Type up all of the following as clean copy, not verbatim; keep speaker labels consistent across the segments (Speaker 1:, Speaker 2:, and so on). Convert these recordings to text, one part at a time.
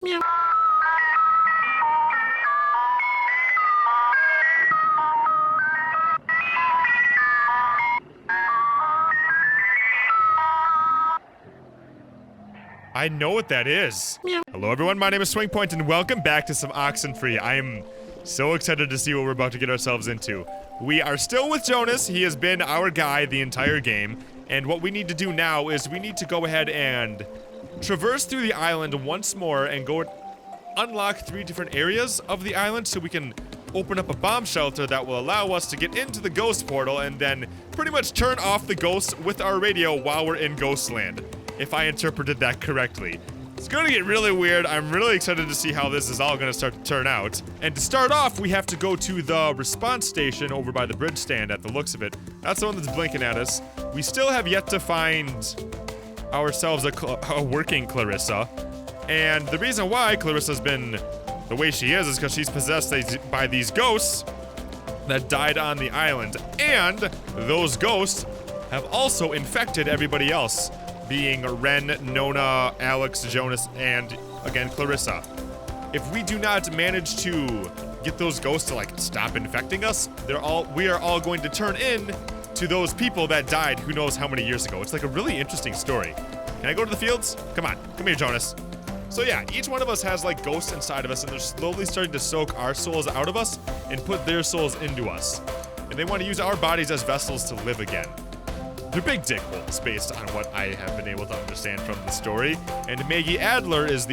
Speaker 1: Meow.
Speaker 2: I know what that is.
Speaker 1: Meow.
Speaker 2: Hello everyone, my name is SwingPoynt and welcome back to some Oxenfree. I am so excited to see what we're about to get ourselves into. We are still with Jonas. He has been our guy the entire game. And what we need to do now is we need to go ahead and traverse through the island once more and go unlock 3 different areas of the island so we can open up a bomb shelter that will allow us to get into the ghost portal and then pretty much turn off the ghosts with our radio while we're in Ghostland, if I interpreted that correctly. It's gonna get really weird. I'm really excited to see how this is all gonna start to turn out. And to start off, we have to go to the response station over by the bridge stand at the looks of it. That's the one that's blinking at us. We still have yet to find ourselves a working Clarissa. And the reason why Clarissa's been the way she is because she's possessed by these ghosts that died on the island. And those ghosts have also infected everybody else, being Ren, Nona, Alex, Jonas, and again, Clarissa. If we do not manage to get those ghosts to like stop infecting us, we are all going to turn in to those people that died who knows how many years ago. It's like a really interesting story. Can I go to the fields? Come on, come here, Jonas. So yeah, each one of us has like ghosts inside of us and they're slowly starting to soak our souls out of us and put their souls into us. And they want to use our bodies as vessels to live again. They're big dick holes based on what I have been able to understand from the story. And Maggie Adler's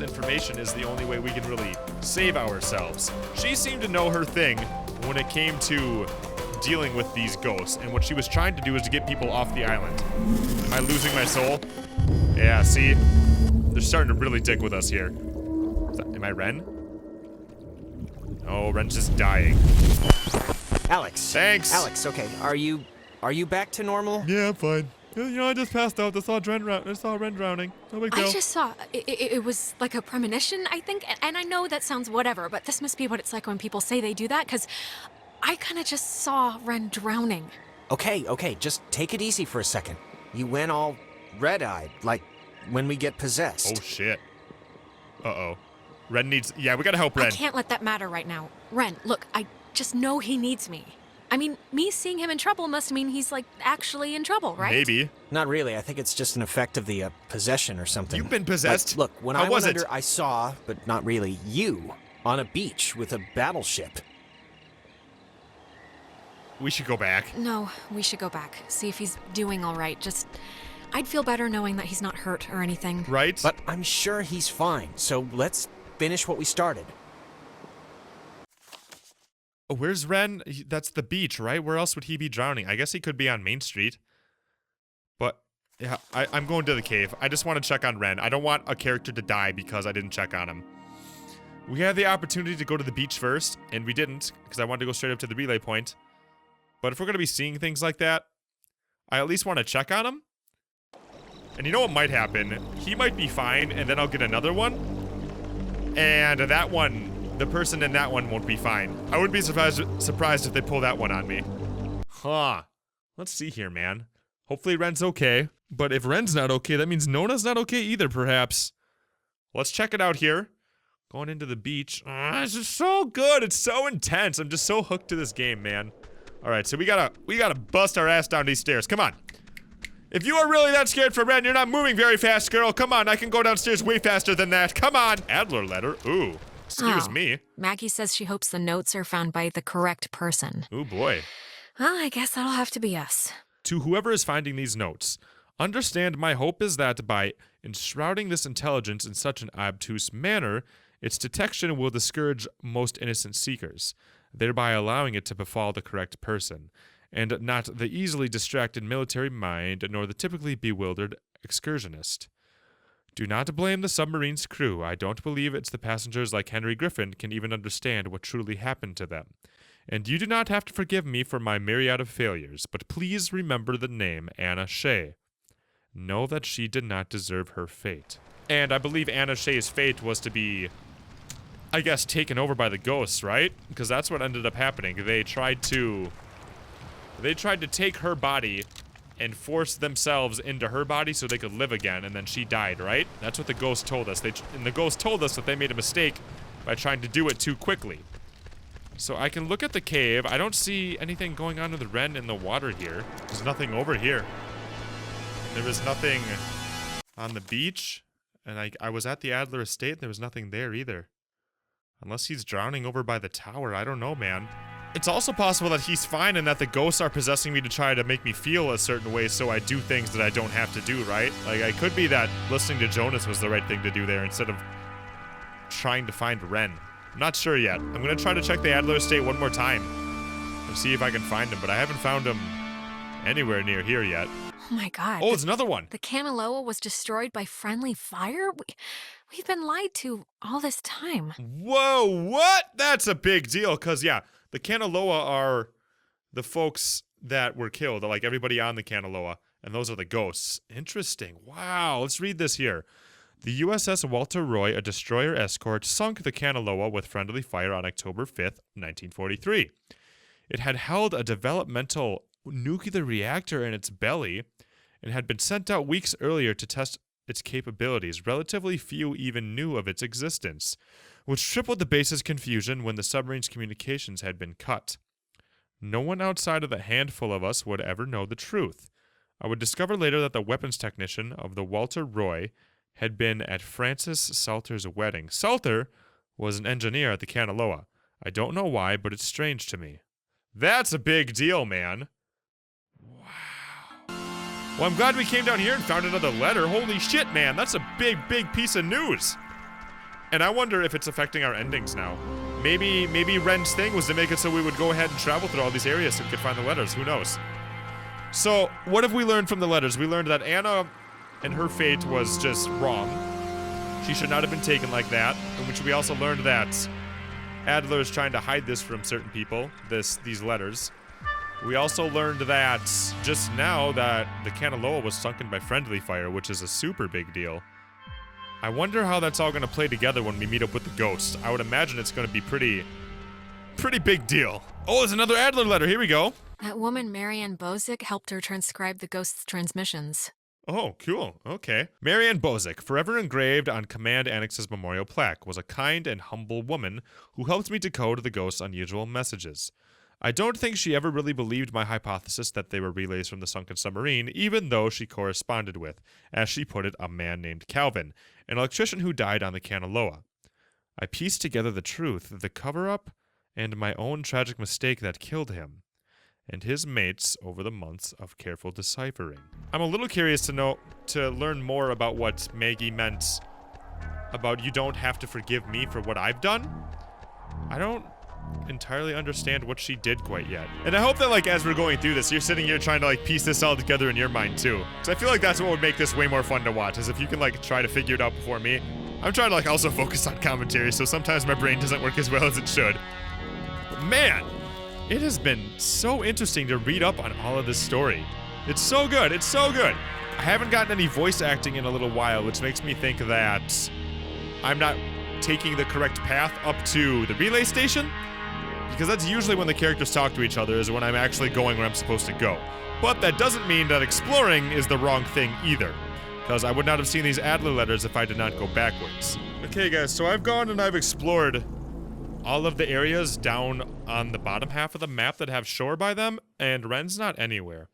Speaker 2: information is the only way we can really save ourselves. She seemed to know her thing when it came to dealing with these ghosts. And what she was trying to do is to get people off the island. Am I losing my soul? Yeah, see? They're starting to really dick with us here. Am I Ren? Oh, Ren's just dying.
Speaker 3: Alex.
Speaker 2: Thanks.
Speaker 3: Alex, okay. Are you back to normal?
Speaker 2: Yeah, I'm fine. You know, I just passed out. I saw Ren drowning. No big deal.
Speaker 1: I just saw, it was like a premonition, I think, and I know that sounds whatever, but this must be what it's like when people say they do that, because I kind of just saw Ren drowning.
Speaker 3: Okay, just take it easy for a second. You went all red-eyed, like when we get possessed.
Speaker 2: Oh, shit. Uh-oh. Ren needs... Yeah, we gotta help Ren.
Speaker 1: I can't let that matter right now. Ren, look, I just know he needs me. I mean, me seeing him in trouble must mean he's, like, actually in trouble, right?
Speaker 2: Maybe.
Speaker 3: Not really. I think it's just an effect of the possession or something.
Speaker 2: You've been possessed?
Speaker 3: Like, look, when
Speaker 2: How
Speaker 3: I
Speaker 2: was
Speaker 3: went
Speaker 2: it?
Speaker 3: under, I saw, but not really, you on a beach with a battleship.
Speaker 2: We should go back.
Speaker 1: No, we should go back. See if he's doing all right. Just, I'd feel better knowing that he's not hurt or anything.
Speaker 2: Right?
Speaker 3: But I'm sure he's fine, so let's finish what we started.
Speaker 2: Oh, where's Ren? That's the beach, right? Where else would he be drowning? I guess he could be on Main Street. But, yeah, I'm going to the cave. I just want to check on Ren. I don't want a character to die because I didn't check on him. We had the opportunity to go to the beach first, and we didn't, because I wanted to go straight up to the relay point. But if we're going to be seeing things like that, I at least want to check on him. And you know what might happen? He might be fine, and then I'll get another one. And that one... The person in that one won't be fine. I wouldn't be surprised if they pull that one on me. Huh. Let's see here, man. Hopefully Ren's okay. But if Ren's not okay, that means Nona's not okay either, perhaps. Let's check it out here. Going into the beach. This is so good. It's so intense. I'm just so hooked to this game, man. Alright, so we gotta bust our ass down these stairs. Come on. If you are really that scared for Ren, you're not moving very fast, girl. Come on, I can go downstairs way faster than that. Come on. Adler letter. Ooh. Excuse me.
Speaker 1: Maggie says she hopes the notes are found by the correct person.
Speaker 2: Ooh, boy.
Speaker 1: Well, I guess that'll have to be us.
Speaker 2: To whoever is finding these notes, understand my hope is that by enshrouding this intelligence in such an obtuse manner, its detection will discourage most innocent seekers, thereby allowing it to befall the correct person, and not the easily distracted military mind nor the typically bewildered excursionist. Do not blame the submarine's crew. I don't believe it's the passengers like Henry Griffin can even understand what truly happened to them. And you do not have to forgive me for my myriad of failures, but please remember the name Anna Shea. Know that she did not deserve her fate. And I believe Anna Shea's fate was to be, I guess, taken over by the ghosts, right? Because that's what ended up happening. They tried to take her body and forced themselves into her body so they could live again, and then she died, right? That's what the ghost told us. And the ghost told us that they made a mistake by trying to do it too quickly. So I can look at the cave. I don't see anything going on with the wren in the water here. There's nothing over here. There was nothing on the beach, and I was at the Adler estate, and there was nothing there either. Unless he's drowning over by the tower. I don't know, man. It's also possible that he's fine and that the ghosts are possessing me to try to make me feel a certain way so I do things that I don't have to do, right? Like, it could be that listening to Jonas was the right thing to do there instead of trying to find Ren. I'm not sure yet. I'm gonna try to check the Adler estate one more time and see if I can find him, but I haven't found him anywhere near here yet.
Speaker 1: Oh my god.
Speaker 2: Oh, it's another one.
Speaker 1: The Kanaloa was destroyed by friendly fire? We've been lied to all this time.
Speaker 2: Whoa, what? That's a big deal, because, yeah, the Kanaloa are the folks that were killed, like everybody on the Kanaloa, and those are the ghosts. Interesting. Wow, let's read this here. The USS Walter Roy, a destroyer escort, sunk the Kanaloa with friendly fire on October 5th, 1943. It had held a developmental nuclear reactor in its belly and had been sent out weeks earlier to test its capabilities. Relatively few even knew of its existence, which tripled the base's confusion when the submarine's communications had been cut. No one outside of the handful of us would ever know the truth. I would discover later that the weapons technician of the Walter Roy had been at Francis Salter's wedding. Salter was an engineer at the Kanaloa. I don't know why, but it's strange to me. That's a big deal, man. Wow. Well, I'm glad we came down here and found another letter. Holy shit, man. That's a big, big piece of news. And I wonder if it's affecting our endings now. Maybe Ren's thing was to make it so we would go ahead and travel through all these areas so we could find the letters. Who knows? So, what have we learned from the letters? We learned that Anna and her fate was just wrong. She should not have been taken like that. In which we also learned that Adler is trying to hide this from certain people, these letters. We also learned that just now that the Kanaloa was sunken by friendly fire, which is a super big deal. I wonder how that's all going to play together when we meet up with the ghosts. I would imagine it's going to be pretty big deal. Oh, there's another Adler letter. Here we go.
Speaker 1: That woman, Marianne Bozick, helped her transcribe the ghost's transmissions.
Speaker 2: Oh, cool. Okay. Marianne Bozick, forever engraved on Command Annex's memorial plaque, was a kind and humble woman who helped me decode the ghost's unusual messages. I don't think she ever really believed my hypothesis that they were relays from the sunken submarine, even though she corresponded with, as she put it, a man named Calvin, an electrician who died on the Kanaloa. I pieced together the truth, the cover-up, and my own tragic mistake that killed him, and his mates over the months of careful deciphering. I'm a little curious to learn more about what Maggie meant about you don't have to forgive me for what I've done. I don't entirely understand what she did quite yet. And I hope that, like, as we're going through this, you're sitting here trying to, like, piece this all together in your mind, too. Because I feel like that's what would make this way more fun to watch, is if you can, like, try to figure it out before me. I'm trying to, like, also focus on commentary, so sometimes my brain doesn't work as well as it should. But man, it has been so interesting to read up on all of this story. It's so good. It's so good. I haven't gotten any voice acting in a little while, which makes me think that I'm not taking the correct path up to the relay station. Because that's usually when the characters talk to each other, is when I'm actually going where I'm supposed to go. But that doesn't mean that exploring is the wrong thing either. Because I would not have seen these Adler letters if I did not go backwards. Okay guys, so I've gone and I've explored all of the areas down on the bottom half of the map that have shore by them, and Ren's not anywhere.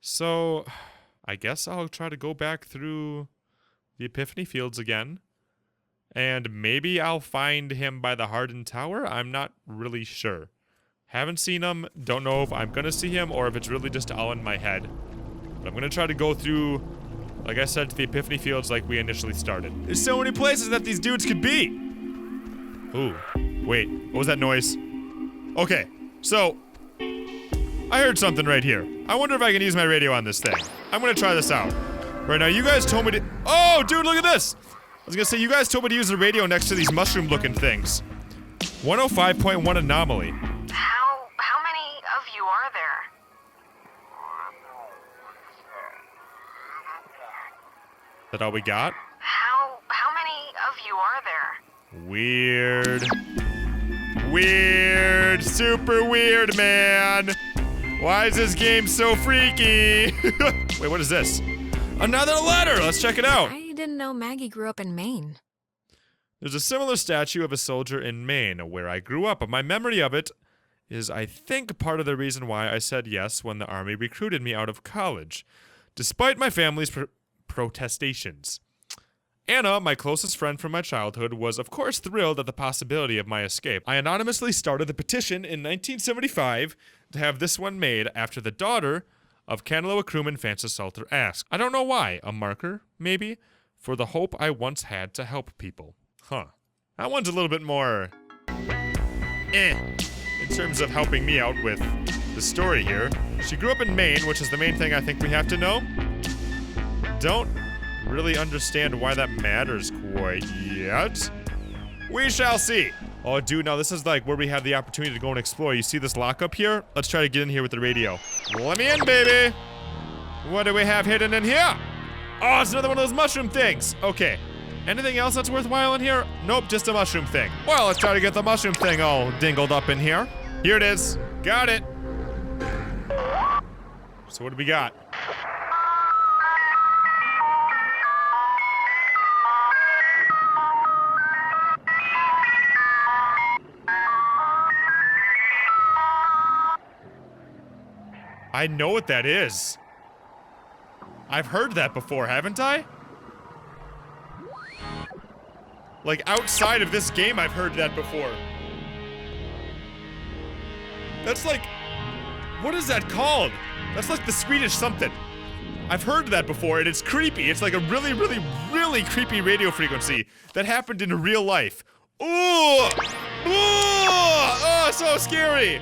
Speaker 2: So, I guess I'll try to go back through the Epiphany Fields again. And maybe I'll find him by the hardened tower? I'm not really sure. Haven't seen him, don't know if I'm gonna see him or if it's really just all in my head. But I'm gonna try to go through, like I said, to the Epiphany Fields like we initially started. There's so many places that these dudes could be! Ooh, wait, what was that noise? Okay, so, I heard something right here. I wonder if I can use my radio on this thing. I'm gonna try this out. Right now, you guys told me to— oh, dude, look at this! I was gonna say, you guys told me to use the radio next to these mushroom-looking things. 105.1 anomaly.
Speaker 4: How many of you are there?
Speaker 2: Is that all we got?
Speaker 4: How many of you are there?
Speaker 2: Weird. Weird. Super weird, man. Why is this game so freaky? Wait, what is this? Another letter! Let's check it out.
Speaker 1: I didn't know Maggie grew up in Maine.
Speaker 2: There's a similar statue of a soldier in Maine, where I grew up, but my memory of it is, I think, part of the reason why I said yes when the Army recruited me out of college, despite my family's protestations. Anna, my closest friend from my childhood, was of course thrilled at the possibility of my escape. I anonymously started the petition in 1975 to have this one made after the daughter of Kanaloa crewman Francis Salter asked. I don't know why. A marker, maybe, for the hope I once had to help people. Huh. That one's a little bit more in terms of helping me out with the story here. She grew up in Maine, which is the main thing I think we have to know. Don't really understand why that matters quite yet. We shall see. Oh, dude, now this is like where we have the opportunity to go and explore. You see this lockup here? Let's try to get in here with the radio. Let me in, baby. What do we have hidden in here? Oh, it's another one of those mushroom things. Okay. Anything else that's worthwhile in here? Nope, just a mushroom thing. Well, let's try to get the mushroom thing all dingled up in here. Here it is. Got it. So what do we got? I know what that is. I've heard that before, haven't I? Like, outside of this game, I've heard that before. That's like... What is that called? That's like the Swedish something. I've heard that before, and it's creepy. It's like a really, really, really creepy radio frequency that happened in real life. Ooh! Ooh! Oh, so scary!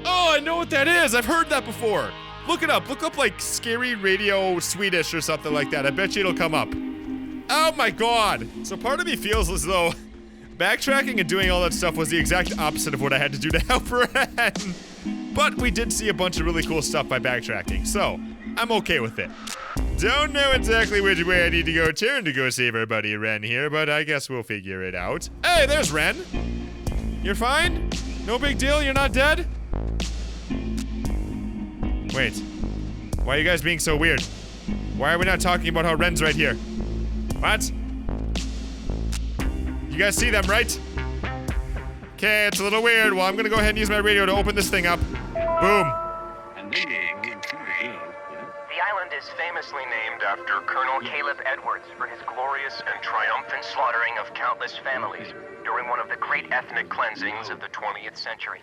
Speaker 2: Oh, I know what that is. I've heard that before. Look it up. Look up like scary radio Swedish or something like that. I bet you it'll come up. Oh my god. So part of me feels as though backtracking and doing all that stuff was the exact opposite of what I had to do to help Ren. But we did see a bunch of really cool stuff by backtracking, so I'm okay with it. Don't know exactly which way I need to go turn to go save our buddy Ren here, but I guess we'll figure it out. Hey, there's Ren. You're fine? No big deal? You're not dead? Wait. Why are you guys being so weird? Why are we not talking about how Ren's right here? What? You guys see them, right? Okay, it's a little weird. Well, I'm gonna go ahead and use my radio to open this thing up. Boom.
Speaker 5: The island is famously named after Colonel Caleb Edwards for his glorious and triumphant slaughtering of countless families during one of the great ethnic cleansings of the 20th century.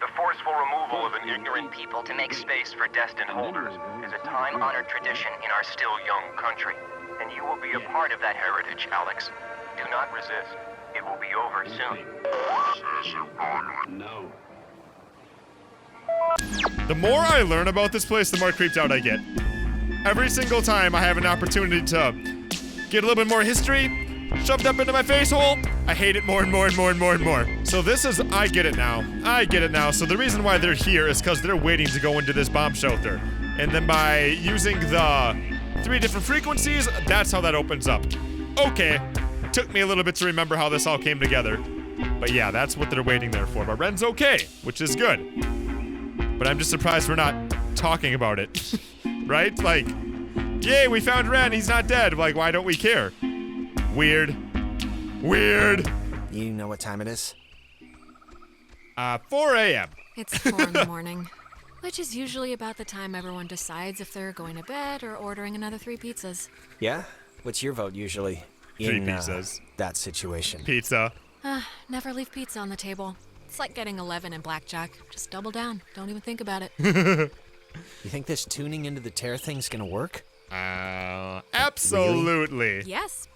Speaker 5: The forceful removal of an ignorant people to make space for destined holders is a time-honored tradition in our still young country. And you will be a part of that heritage, Alex. Do not resist. It will be over soon.
Speaker 6: No.
Speaker 2: The more I learn about this place, the more creeped out I get. Every single time I have an opportunity to get a little bit more history shoved up into my face hole, I hate it more and more and more and more and more. So this is, I get it now. I get it now. So the reason why they're here is because they're waiting to go into this bomb shelter. And then by using the 3 different frequencies, that's how that opens up. Okay. Took me a little bit to remember how this all came together. But yeah, that's what they're waiting there for. But Ren's okay, which is good. But I'm just surprised we're not talking about it. Right? Like, yay, we found Ren, he's not dead. Like, why don't we care? Weird. Weird.
Speaker 3: You know what time it is?
Speaker 2: 4 a.m.
Speaker 1: It's 4 in the morning, which is usually about the time everyone decides if they're going to bed or ordering another 3 pizzas.
Speaker 3: Yeah? What's your vote usually?
Speaker 2: 3
Speaker 3: in,
Speaker 2: pizzas.
Speaker 3: That situation.
Speaker 2: Pizza.
Speaker 1: Never leave pizza on the table. It's like getting 11 in blackjack. Just double down. Don't even think about it.
Speaker 3: You think this tuning into the tear thing's gonna work?
Speaker 2: Absolutely.
Speaker 1: Yes.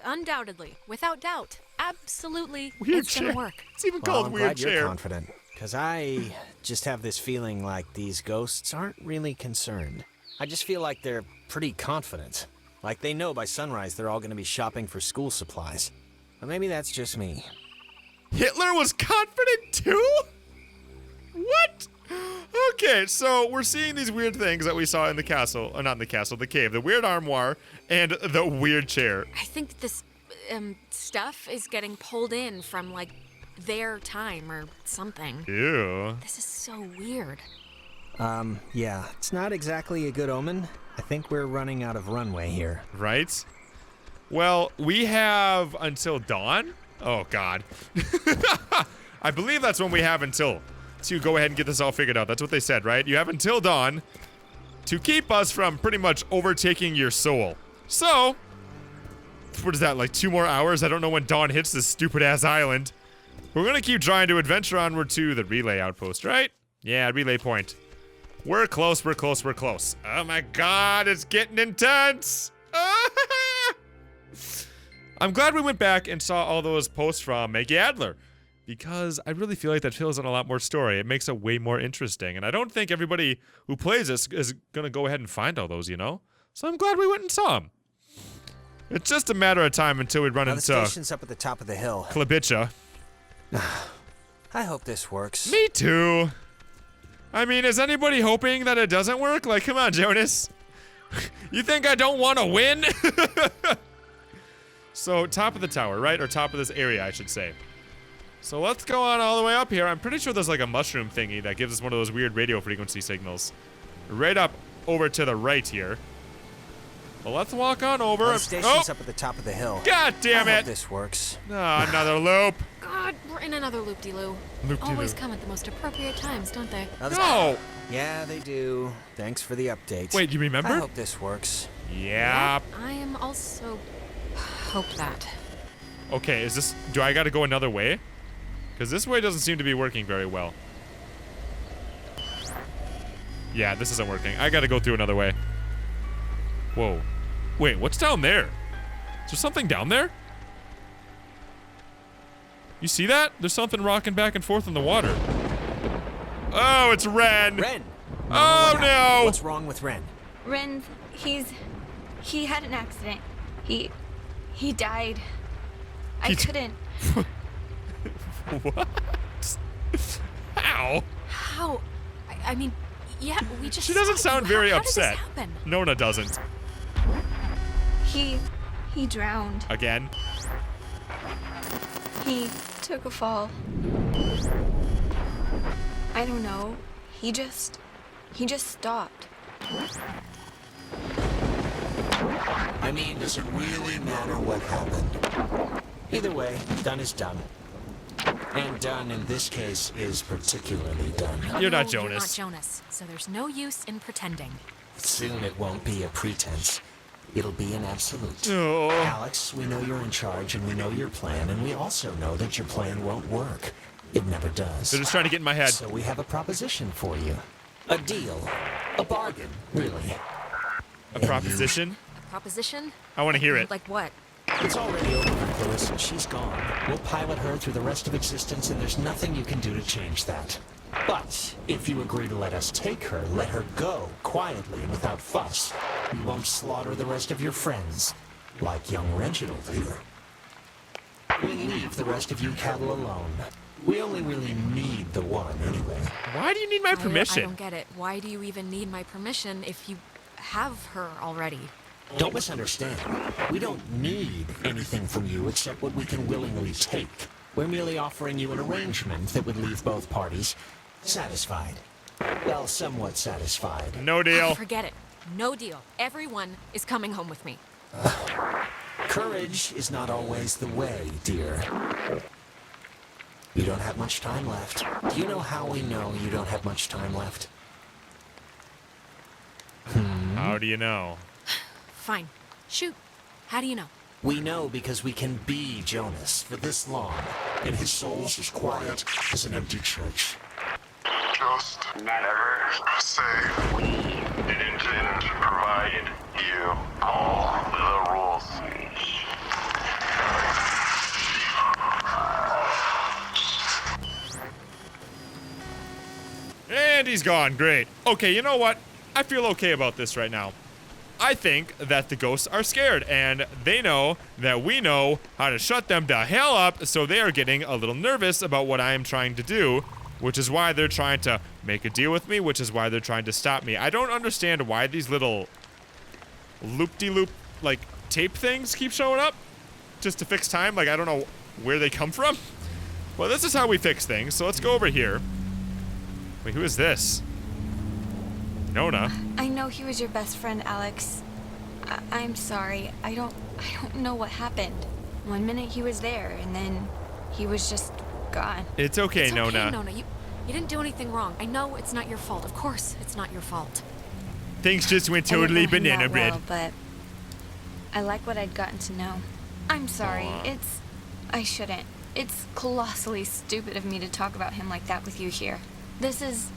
Speaker 1: Undoubtedly. Without doubt. Absolutely.
Speaker 2: Weird
Speaker 1: It's gonna
Speaker 2: chair.
Speaker 1: work.
Speaker 2: It's even
Speaker 3: Well,
Speaker 2: called
Speaker 3: I'm
Speaker 2: weird
Speaker 3: glad you're
Speaker 2: chair.
Speaker 3: confident. Because I just have this feeling like these ghosts aren't really concerned. I just feel like they're pretty confident. Like they know by sunrise they're all gonna be shopping for school supplies. But maybe that's just me.
Speaker 2: Hitler was confident too? What? Okay, so we're seeing these weird things that we saw in the castle, or not in the castle, the cave. The weird armoire and the weird chair.
Speaker 1: I think this stuff is getting pulled in from like their time or something.
Speaker 2: Ew.
Speaker 1: This is so weird.
Speaker 3: Yeah, it's not exactly a good omen. I think we're running out of runway here.
Speaker 2: Right? Well, we have until dawn? Oh, God. I believe that's when we have until to go ahead and get this all figured out. That's what they said, right? You have until dawn to keep us from pretty much overtaking your soul. So, what is that, like 2 more hours? I don't know when dawn hits this stupid-ass island. We're gonna keep trying to adventure onward to the relay outpost, right? Yeah, relay point. We're close, we're close, we're close. Oh my God, it's getting intense! I'm glad we went back and saw all those posts from Maggie Adler, because I really feel like that fills in a lot more story. It makes it way more interesting, and I don't think everybody who plays this is gonna go ahead and find all those, you know? So I'm glad we went and saw them. It's just a matter of time until we run
Speaker 3: Now,
Speaker 2: into
Speaker 3: the station's up at the top of the hill.
Speaker 2: Klabitcha.
Speaker 3: I hope this works.
Speaker 2: Me too. I mean, is anybody hoping that it doesn't work? Like, come on, Jonas. You think I don't want to win? So, top of the tower, right? Or top of this area, I should say. So let's go on all the way up here. I'm pretty sure there's like a mushroom thingy that gives us one of those weird radio frequency signals. Right up over to the right here. Well, let's walk on over.
Speaker 3: Now, the station's up at the top of the hill.
Speaker 2: God damn
Speaker 3: I
Speaker 2: it!
Speaker 3: hope this works.
Speaker 2: Ah, another loop.
Speaker 1: God, we're in another loop-de-loo.
Speaker 2: Loop-de-loo.
Speaker 1: Always come at the most appropriate times, don't they?
Speaker 3: Now, this-
Speaker 2: No!
Speaker 3: Yeah, they do. Thanks for the update.
Speaker 2: Wait, you
Speaker 3: I
Speaker 2: remember?
Speaker 3: hope this works.
Speaker 2: Yeah.
Speaker 1: I am also hope that.
Speaker 2: Okay, is this... Do I gotta go another way? Because this way doesn't seem to be working very well. Yeah, this isn't working. I gotta go through another way. Whoa. Wait, what's down there? Is there something down there? You see that? There's something rocking back and forth in the water. Oh, it's Ren!
Speaker 3: Ren!
Speaker 2: Oh,
Speaker 3: what happened?
Speaker 2: no!
Speaker 3: What's wrong with Ren?
Speaker 6: Ren's, he had an accident. He died. I
Speaker 2: He-
Speaker 6: couldn't.
Speaker 2: What? How?
Speaker 1: How? I mean, yeah, we just.
Speaker 2: She doesn't
Speaker 1: saw
Speaker 2: sound
Speaker 1: you.
Speaker 2: very
Speaker 1: How
Speaker 2: upset.
Speaker 1: Did this happen?
Speaker 2: Nona doesn't.
Speaker 6: He drowned.
Speaker 2: Again?
Speaker 6: He took a fall. I don't know. He just stopped.
Speaker 3: I mean, does it really matter what happened? Either way, done is done. And done in this case is particularly done.
Speaker 2: You're
Speaker 1: No,
Speaker 2: not
Speaker 1: You're not
Speaker 2: Jonas.
Speaker 1: Jonas, so there's no use in pretending.
Speaker 3: Soon it won't be a pretense. It'll be an absolute.
Speaker 2: Oh.
Speaker 3: Alex, we know you're in charge and we know your plan, and we also know that your plan won't work. It never does.
Speaker 2: They're just trying to get in my head.
Speaker 3: So we have a proposition for you. A deal. A bargain, really.
Speaker 2: A proposition?
Speaker 1: A proposition?
Speaker 2: I want to hear it.
Speaker 1: Like what?
Speaker 3: It's already over for Phyllis, and she's gone. We'll pilot her through the rest of existence, and there's nothing you can do to change that. But if you agree to let us take her, let her go, quietly and without fuss. We won't slaughter the rest of your friends, like young Reginald here. We'll leave the rest of you cattle alone. We only really need the one, anyway.
Speaker 2: Why do you need my
Speaker 1: I
Speaker 2: permission?
Speaker 1: don't get it. Why do you even need my permission if you have her already?
Speaker 3: Don't misunderstand. We don't need anything from you except what we can willingly take. We're merely offering you an arrangement that would leave both parties satisfied. Well, somewhat satisfied.
Speaker 2: No deal.
Speaker 1: Forget it. No deal. Everyone is coming home with me.
Speaker 3: Courage is not always the way, dear. You don't have much time left. Do you know how we know you don't have much time left?
Speaker 2: How do you know?
Speaker 1: Fine. Shoot. How do you know?
Speaker 3: We know because we can be Jonas for this long, and his soul's as quiet as an empty church.
Speaker 7: Just never say we didn't provide you all the rules.
Speaker 2: And he's gone. Great. Okay, you know what? I feel okay about this right now. I think that the ghosts are scared, and they know that we know how to shut them the hell up, so they are getting a little nervous about what I am trying to do, which is why they're trying to make a deal with me, which is why they're trying to stop me. I don't understand why these little loop-de-loop, like, tape things keep showing up just to fix time. Like, I don't know where they come from. Well, this is how we fix things, so let's go over here. Wait, who is this? Nona.
Speaker 6: I know he was your best friend, Alex. I'm sorry. I don't know what happened. One minute he was there, and then he was just gone.
Speaker 2: It's okay,
Speaker 1: It's
Speaker 2: Nona.
Speaker 1: okay, Nona. You didn't do anything wrong. I know it's not your fault. Of course, it's not your fault.
Speaker 2: Things just went
Speaker 6: I didn't
Speaker 2: totally
Speaker 6: know him
Speaker 2: banana
Speaker 6: that
Speaker 2: bread.
Speaker 6: well, but I like what I'd gotten to know. I'm sorry.
Speaker 2: Aw.
Speaker 6: I shouldn't. It's colossally stupid of me to talk about him like that with you here. This is...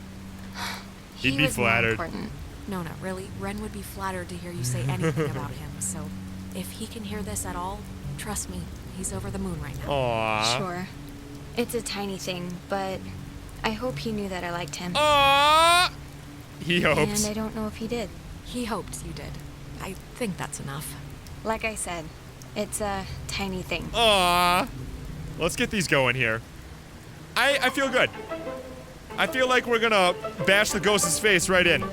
Speaker 2: He'd
Speaker 6: he
Speaker 2: be
Speaker 6: was more
Speaker 2: flattered.
Speaker 6: important.
Speaker 1: Nona, really, Ren would be flattered to hear you say anything about him. So, if he can hear this at all, trust me, he's over the moon right now.
Speaker 2: Aww.
Speaker 6: Sure. It's a tiny thing, but I hope he knew that I liked him.
Speaker 2: Aww. He hopes.
Speaker 6: And I don't know if he did.
Speaker 1: He hoped you did. I think that's enough.
Speaker 6: Like I said, it's a tiny thing.
Speaker 2: Aww. Let's get these going here. I feel good. I feel like we're gonna bash the ghost's face right in.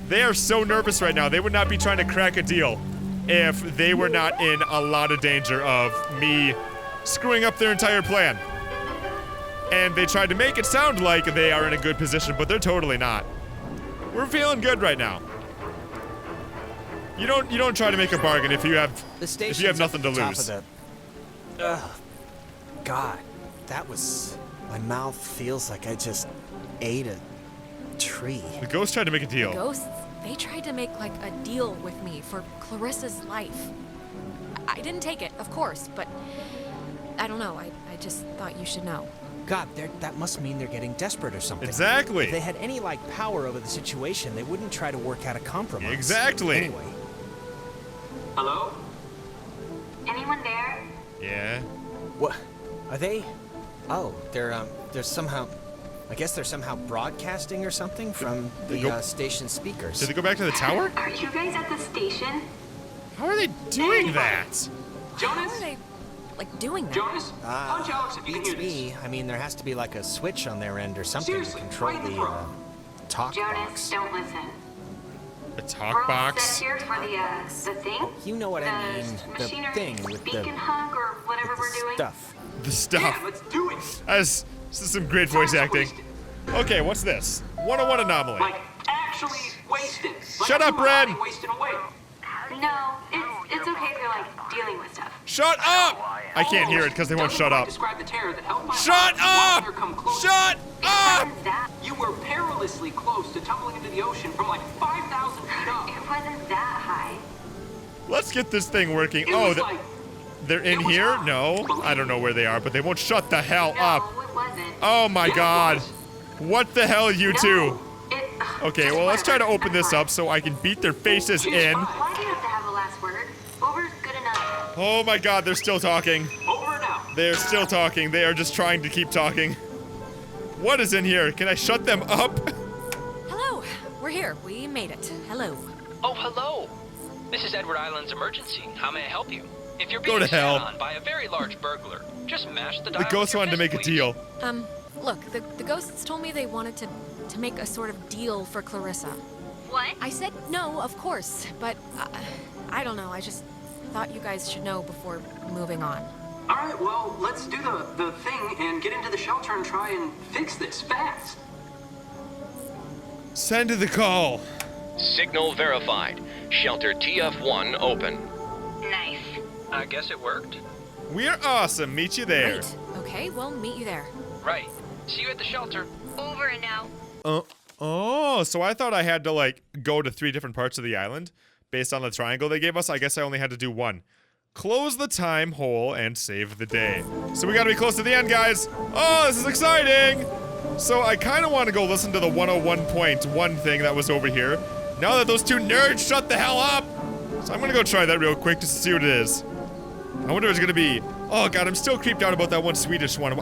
Speaker 2: They are so nervous right now. They would not be trying to crack a deal if they were not in a lot of danger of me screwing up their entire plan. And they tried to make it sound like they are in a good position, but they're totally not. We're feeling good right now. You don't try to make a bargain if you have nothing to lose.
Speaker 3: God, that was... My mouth feels like I just ate a tree.
Speaker 2: The ghost tried to make a deal.
Speaker 1: Ghosts, they tried to make like a deal with me for Clarissa's life. I didn't take it, of course, but I don't know. I just thought you should know.
Speaker 3: God, that must mean they're getting desperate or something.
Speaker 2: Exactly.
Speaker 3: If they had any, like, power over the situation, they wouldn't try to work out a compromise.
Speaker 2: Exactly.
Speaker 3: Anyway.
Speaker 4: Hello? Anyone there?
Speaker 2: Yeah.
Speaker 3: What? Are they... Oh, they're somehow... I guess they're somehow broadcasting or something from the station speakers.
Speaker 2: Did they go back to the tower?
Speaker 4: Are you guys at the station?
Speaker 2: How are they doing that?
Speaker 1: How
Speaker 4: Jonas?
Speaker 1: are they, like, doing that?
Speaker 4: Jonas? Punch Alex if you can
Speaker 3: Beats
Speaker 4: hear this.
Speaker 3: me. I mean, there has to be like a switch on their end or something
Speaker 4: Seriously,
Speaker 3: to control
Speaker 4: right in the
Speaker 3: the
Speaker 4: throat.
Speaker 3: talk
Speaker 4: Jonas,
Speaker 3: box.
Speaker 4: don't listen.
Speaker 2: A
Speaker 4: We're
Speaker 2: talk
Speaker 4: all
Speaker 2: box?
Speaker 4: set here for the thing.
Speaker 3: You know what I
Speaker 4: The
Speaker 3: mean. The
Speaker 4: machinery
Speaker 3: thing with the,
Speaker 4: beacon hug or whatever
Speaker 3: with
Speaker 4: we're
Speaker 3: the
Speaker 4: doing.
Speaker 3: stuff.
Speaker 2: The stuff.
Speaker 4: Yeah, let's do it.
Speaker 2: This is some great voice
Speaker 4: Time's
Speaker 2: acting.
Speaker 4: wasted.
Speaker 2: Okay, what's this? 101 anomaly.
Speaker 4: Like, actually wasted. Like
Speaker 2: Shut up,
Speaker 4: you were
Speaker 2: Ren.
Speaker 4: already wasting away.
Speaker 8: No, it's okay if you're like dealing with stuff.
Speaker 2: Shut up! I can't hear it because they won't
Speaker 4: Doesn't
Speaker 2: shut
Speaker 4: quite
Speaker 2: up.
Speaker 4: Describe the terror that held my
Speaker 2: Shut
Speaker 4: heart
Speaker 2: up!
Speaker 4: watching her come closer.
Speaker 2: Shut up!
Speaker 8: Wasn't that?
Speaker 4: You were perilously close to tumbling into the ocean from like 5,000 feet up.
Speaker 8: It wasn't that high.
Speaker 2: Let's get this thing working.
Speaker 4: It
Speaker 2: Oh,
Speaker 4: was like,
Speaker 2: they're in
Speaker 4: it was
Speaker 2: here?
Speaker 4: hot.
Speaker 2: No. I don't know where they are, but they won't shut the hell
Speaker 8: No,
Speaker 2: up.
Speaker 8: it wasn't.
Speaker 2: Oh my
Speaker 4: Yeah, it
Speaker 2: god.
Speaker 4: was.
Speaker 2: What the hell, you two?
Speaker 8: No, it,
Speaker 2: Okay,
Speaker 8: just
Speaker 2: well, let's try to
Speaker 8: whatever.
Speaker 2: open this up so I can beat their faces
Speaker 4: She's
Speaker 2: in.
Speaker 4: fine.
Speaker 8: Why do you have to have the last word? Over's good enough.
Speaker 2: Oh my god, they're still talking.
Speaker 4: Over and out.
Speaker 2: They're still talking. They are just trying to keep talking. What is in here? Can I shut them up?
Speaker 1: Hello, we're here. We made it. Hello.
Speaker 9: Oh, hello. This is Edward Island's emergency. How may I help you? If you're
Speaker 2: Go
Speaker 9: being
Speaker 2: to hell.
Speaker 9: sat on by a very large burglar, just mash the
Speaker 2: The
Speaker 9: dial with
Speaker 2: ghost
Speaker 9: your
Speaker 2: wanted to
Speaker 9: fist,
Speaker 2: make a
Speaker 9: please.
Speaker 2: deal.
Speaker 1: Look, the ghosts told me they wanted to make a sort of deal for Clarissa.
Speaker 8: What?
Speaker 1: I said no, of course, but I don't know. I just thought you guys should know before moving on.
Speaker 4: All right, well, let's do the thing and get into the shelter and try and fix this fast.
Speaker 2: Send the call.
Speaker 5: Signal verified. Shelter TF1 open.
Speaker 8: Nice.
Speaker 9: I guess it worked.
Speaker 2: We're awesome. Meet you there.
Speaker 1: Great. Okay, we'll meet you there.
Speaker 9: Right. See you at the shelter.
Speaker 8: Over and out.
Speaker 2: Oh, so I thought I had to, like, go to 3 different parts of the island based on the triangle they gave us. I guess I only had to do 1. Close the time hole and save the day. So we gotta be close to the end, guys. Oh, this is exciting. So I kind of want to go listen to the 101.1 thing that was over here. Now that those 2 nerds shut the hell up. So I'm gonna go try that real quick just to see what it is. I wonder if it's gonna be... Oh god, I'm still creeped out about that one Swedish one.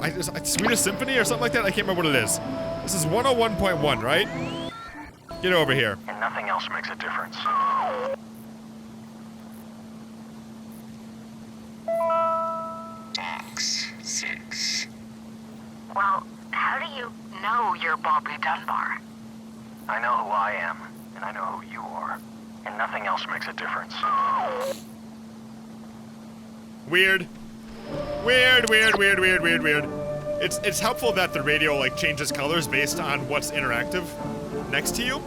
Speaker 2: Swedish Symphony or something like that? I can't remember what it is. This is 101.1, right? Get over here.
Speaker 5: And nothing else makes a difference.
Speaker 7: Box 6.
Speaker 4: Well, how do you know you're Bobby Dunbar?
Speaker 5: I know who I am, and I know who you are. And nothing else makes a difference.
Speaker 2: Weird. Weird. It's helpful that the radio, like, changes colors based on what's interactive next to you.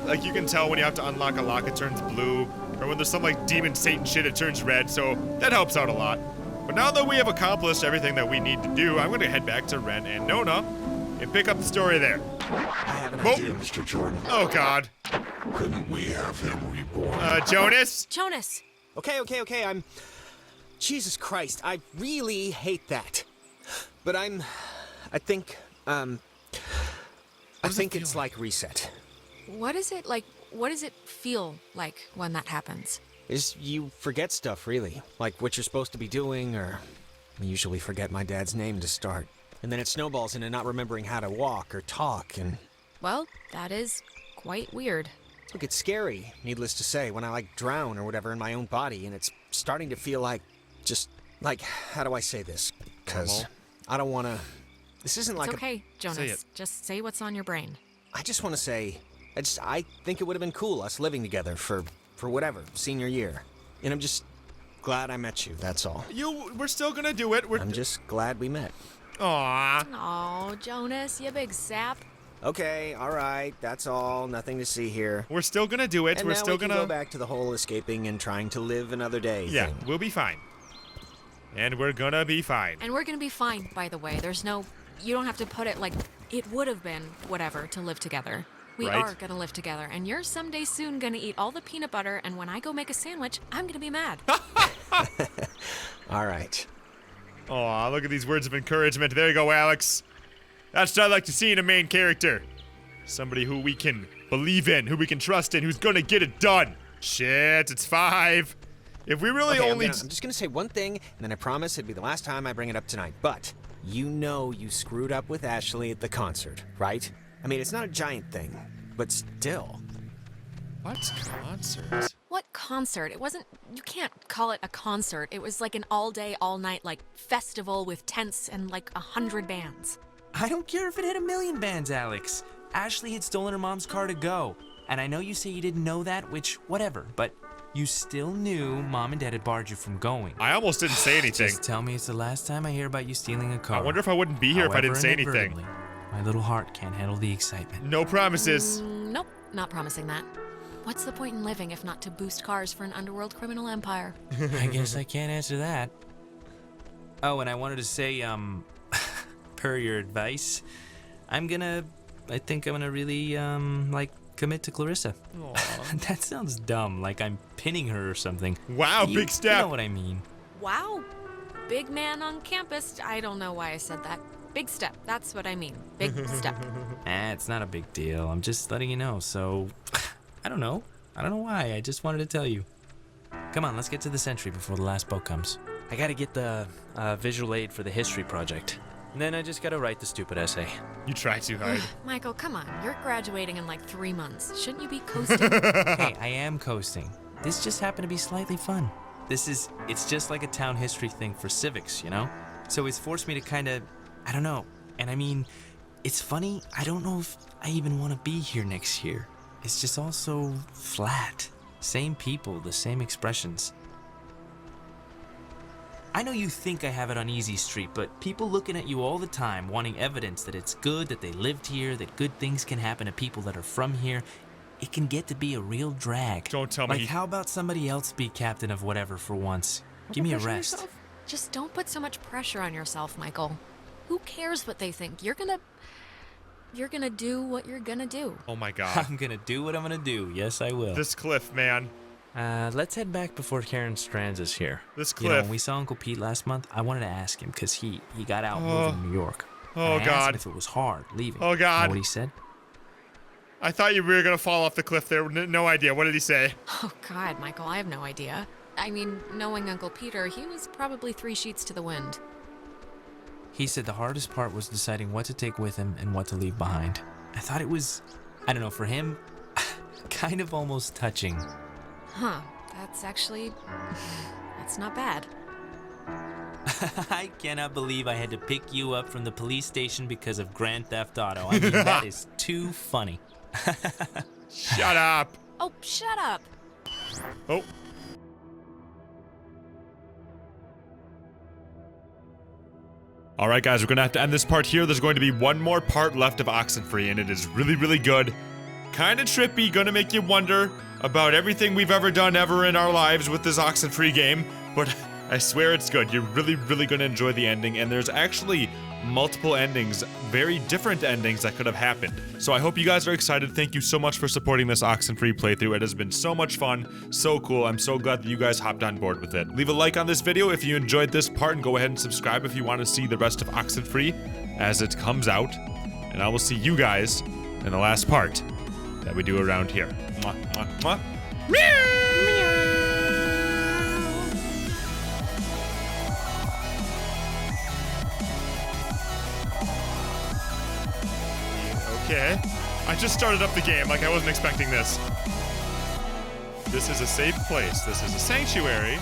Speaker 2: like you can tell when you have to unlock a lock, it turns blue, or when there's some like demon Satan shit, it turns red. So that helps out a lot. But now that we have accomplished everything that we need to do, I'm gonna head back to Ren and Nona and pick up the story there.
Speaker 3: I have an
Speaker 2: Oh.
Speaker 3: idea, Mr. Jordan.
Speaker 2: Oh God.
Speaker 7: Couldn't we have him reborn?
Speaker 2: Jonas.
Speaker 1: Jonas!
Speaker 3: Okay, I'm... Jesus Christ, I really hate that. But I think it's like reset.
Speaker 1: What is it like? What does it feel like when that happens?
Speaker 3: Is you forget stuff, really. Like what you're supposed to be doing, or... I usually forget my dad's name to start. And then it snowballs into not remembering how to walk or talk, and...
Speaker 1: Well, that is quite weird.
Speaker 3: Look, it's scary, needless to say, when I, like, drown or whatever in my own body, and it's starting to feel like... Just, like, how do I say this? Because I don't want to... This isn't like
Speaker 1: It's okay, Jonas.
Speaker 2: Say it.
Speaker 1: Just say what's on your brain.
Speaker 3: I just want to say... I think it would have been cool, us living together for whatever, senior year. And I'm just glad I met you, that's all.
Speaker 2: We're still gonna do it.
Speaker 3: I'm just glad we met.
Speaker 2: Aww.
Speaker 1: Oh, Jonas, you big sap.
Speaker 3: Okay, all right, that's all. Nothing to see here.
Speaker 2: We're still gonna do it.
Speaker 3: And
Speaker 2: We're
Speaker 3: now
Speaker 2: still
Speaker 3: we can
Speaker 2: gonna
Speaker 3: go back to the whole escaping and trying to live another day
Speaker 2: Yeah,
Speaker 3: thing.
Speaker 2: we'll be fine. And we're gonna be fine.
Speaker 1: And we're gonna be fine, by the way. There's no... You don't have to put it like it would have been whatever to live together. We
Speaker 2: Right.
Speaker 1: are gonna live together, and you're someday soon gonna eat all the peanut butter, and when I go make a sandwich, I'm gonna be mad.
Speaker 3: All right.
Speaker 2: Aw, look at these words of encouragement. There you go, Alex. That's what I like to see in a main character. Somebody who we can believe in, who we can trust in, who's gonna get it done. Shit, it's 5. If we really
Speaker 3: Okay,
Speaker 2: only...
Speaker 3: I'm just gonna say one thing, and then I promise it'll be the last time I bring it up tonight. But you know you screwed up with Ashley at the concert, right? I mean, it's not a giant thing, but still.
Speaker 2: What concert?
Speaker 1: What concert? It wasn't... You can't call it a concert. It was like an all-day, all-night, like, festival with tents and, like, 100 bands.
Speaker 10: I don't care if it had 1,000,000 bands, Alex. Ashley had stolen her mom's car to go. And I know you say you didn't know that, which, whatever, but you still knew Mom and Dad had barred you from going.
Speaker 2: I almost didn't say anything.
Speaker 10: Just tell me it's the last time I hear about you stealing a car.
Speaker 2: I wonder if I wouldn't be here if I didn't say anything.
Speaker 10: inadvertently, my little heart can't handle the excitement.
Speaker 2: No promises.
Speaker 1: Nope, not promising that. What's the point in living if not to boost cars for an underworld criminal empire?
Speaker 10: I guess I can't answer that. Oh, and I wanted to say, per your advice, I think I'm gonna really, commit to Clarissa. That sounds dumb, like I'm pinning her or something.
Speaker 2: Wow, big step.
Speaker 10: You know what I mean.
Speaker 1: Wow, big man on campus. I don't know why I said that. Big step, that's what I mean. Big step.
Speaker 10: It's not a big deal. I'm just letting you know, so... I don't know why. I just wanted to tell you. Come on, let's get to the Sentry before the last boat comes. I gotta get the visual aid for the history project. And then I just gotta write the stupid essay.
Speaker 2: You try too hard.
Speaker 1: Michael, come on. You're graduating in like 3 months. Shouldn't you be coasting?
Speaker 10: Hey, I am coasting. This just happened to be slightly fun. It's just like a town history thing for civics, you know? So it's forced me to kinda, I don't know. And I mean, it's funny, I don't know if I even want to be here next year. It's just all so flat. Same people, the same expressions. I know you think I have it on easy street, but people looking at you all the time, wanting evidence that it's good, that they lived here, that good things can happen to people that are from here, it can get to be a real drag.
Speaker 2: Don't tell me.
Speaker 10: Like, how about somebody else be captain of whatever for once? Give me a
Speaker 1: Pressure
Speaker 10: rest.
Speaker 1: yourself? Just don't put so much pressure on yourself, Michael. Who cares what they think? You're gonna do what you're gonna do.
Speaker 2: Oh my god.
Speaker 10: I'm gonna do what I'm gonna do. Yes, I will.
Speaker 2: This cliff, man.
Speaker 10: Let's head back before Karen Strands is here.
Speaker 2: This
Speaker 10: You know,
Speaker 2: cliff.
Speaker 10: when we saw Uncle Pete last month, I wanted to ask him because he got out moving to New York.
Speaker 2: Oh,
Speaker 10: And I asked
Speaker 2: God.
Speaker 10: him if it was hard leaving.
Speaker 2: Oh, God.
Speaker 10: You know what he said?
Speaker 2: I thought you were gonna fall off the cliff there. No idea. What did he say?
Speaker 1: Oh, God, Michael, I have no idea. I mean, knowing Uncle Peter, he was probably 3 sheets to the wind.
Speaker 10: He said the hardest part was deciding what to take with him and what to leave behind. I thought it was, I don't know, for him, kind of almost touching.
Speaker 1: Huh, that's not bad.
Speaker 10: I cannot believe I had to pick you up from the police station because of Grand Theft Auto. I mean, that is too funny.
Speaker 2: Shut up.
Speaker 1: Oh, shut up.
Speaker 2: Oh. All right, guys, we're going to have to end this part here. There's going to be one more part left of Oxenfree, and it is really, really good. Kinda trippy, gonna make you wonder about everything we've ever done ever in our lives with this Oxenfree game, but I swear it's good. You're really gonna enjoy the ending, and there's actually multiple endings, very different endings that could have happened. So I hope you guys are excited. Thank you so much for supporting this Oxenfree playthrough. It has been so much fun, so cool. I'm so glad that you guys hopped on board with it. Leave a like on this video if you enjoyed this part, and go ahead and subscribe if you want to see the rest of Oxenfree as it comes out. And I will see you guys in the last part that we do around here. Mwah, mwah, mwah. Okay. I just started up the game like I wasn't expecting this. This is a safe place. This is a sanctuary.